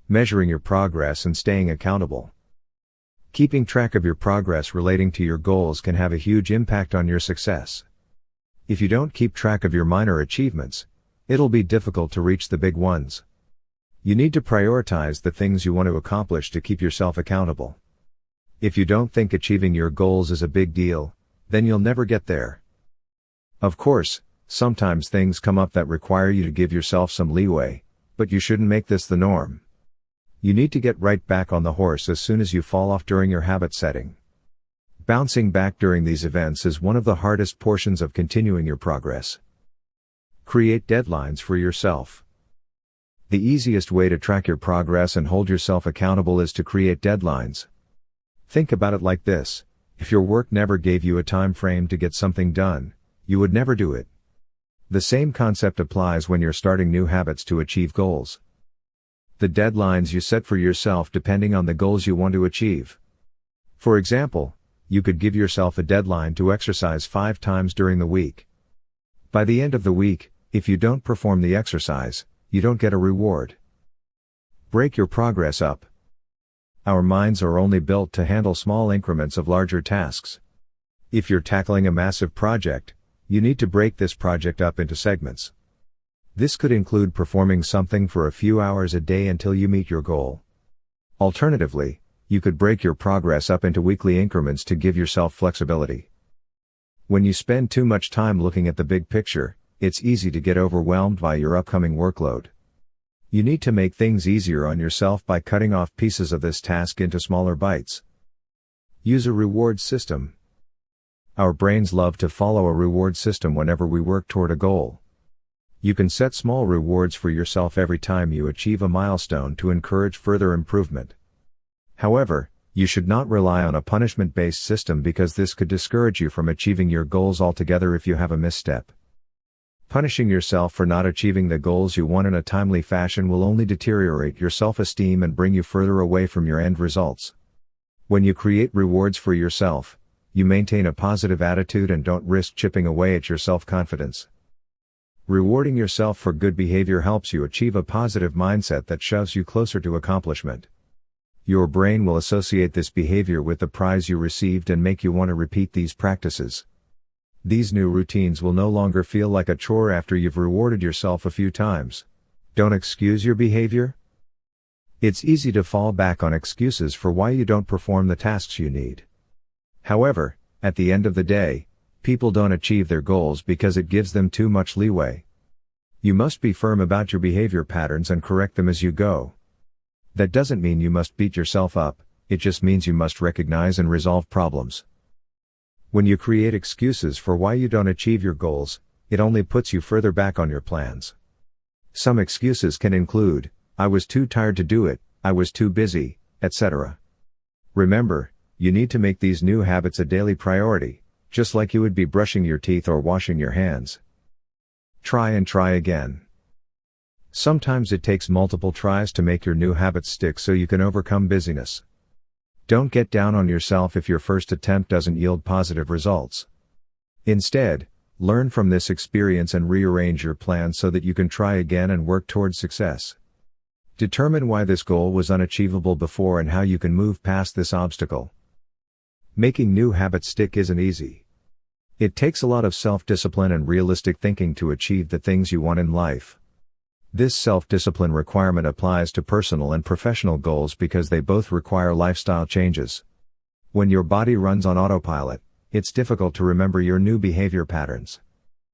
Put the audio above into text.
Measuring your progress and staying accountable. Keeping track of your progress relating to your goals can have a huge impact on your success. If you don't keep track of your minor achievements, it'll be difficult to reach the big ones. You need to prioritize the things you want to accomplish to keep yourself accountable. If you don't think achieving your goals is a big deal, then you'll never get there. Of course, sometimes things come up that require you to give yourself some leeway, but you shouldn't make this the norm. You need to get right back on the horse as soon as you fall off during your habit setting. Bouncing back during these events is one of the hardest portions of continuing your progress. Create deadlines for yourself. The easiest way to track your progress and hold yourself accountable is to create deadlines. Think about it like this: if your work never gave you a time frame to get something done, you would never do it. The same concept applies when you're starting new habits to achieve goals. The deadlines you set for yourself depending on the goals you want to achieve. For example, you could give yourself a deadline to exercise 5 times during the week. By the end of the week, if you don't perform the exercise, you don't get a reward. Break your progress up. Our minds are only built to handle small increments of larger tasks. If you're tackling a massive project, you need to break this project up into segments. This could include performing something for a few hours a day until you meet your goal. Alternatively, you could break your progress up into weekly increments to give yourself flexibility. When you spend too much time looking at the big picture, it's easy to get overwhelmed by your upcoming workload. You need to make things easier on yourself by cutting off pieces of this task into smaller bites. Use a reward system. Our brains love to follow a reward system whenever we work toward a goal. You can set small rewards for yourself every time you achieve a milestone to encourage further improvement. However, you should not rely on a punishment-based system because this could discourage you from achieving your goals altogether if you have a misstep. Punishing yourself for not achieving the goals you want in a timely fashion will only deteriorate your self-esteem and bring you further away from your end results. When you create rewards for yourself, you maintain a positive attitude and don't risk chipping away at your self-confidence. Rewarding yourself for good behavior helps you achieve a positive mindset that shoves you closer to accomplishment. Your brain will associate this behavior with the prize you received and make you want to repeat these practices. These new routines will no longer feel like a chore after you've rewarded yourself a few times. Don't excuse your behavior. It's easy to fall back on excuses for why you don't perform the tasks you need. However, at the end of the day, people don't achieve their goals because it gives them too much leeway. You must be firm about your behavior patterns and correct them as you go. That doesn't mean you must beat yourself up, it just means you must recognize and resolve problems. When you create excuses for why you don't achieve your goals, it only puts you further back on your plans. Some excuses can include, "I was too tired to do it, I was too busy," etc. Remember, you need to make these new habits a daily priority, just like you would be brushing your teeth or washing your hands. Try and try again. Sometimes it takes multiple tries to make your new habits stick so you can overcome busyness. Don't get down on yourself if your first attempt doesn't yield positive results. Instead, learn from this experience and rearrange your plans so that you can try again and work towards success. Determine why this goal was unachievable before and how you can move past this obstacle. Making new habits stick isn't easy. It takes a lot of self-discipline and realistic thinking to achieve the things you want in life. This self-discipline requirement applies to personal and professional goals because they both require lifestyle changes. When your body runs on autopilot, it's difficult to remember your new behavior patterns.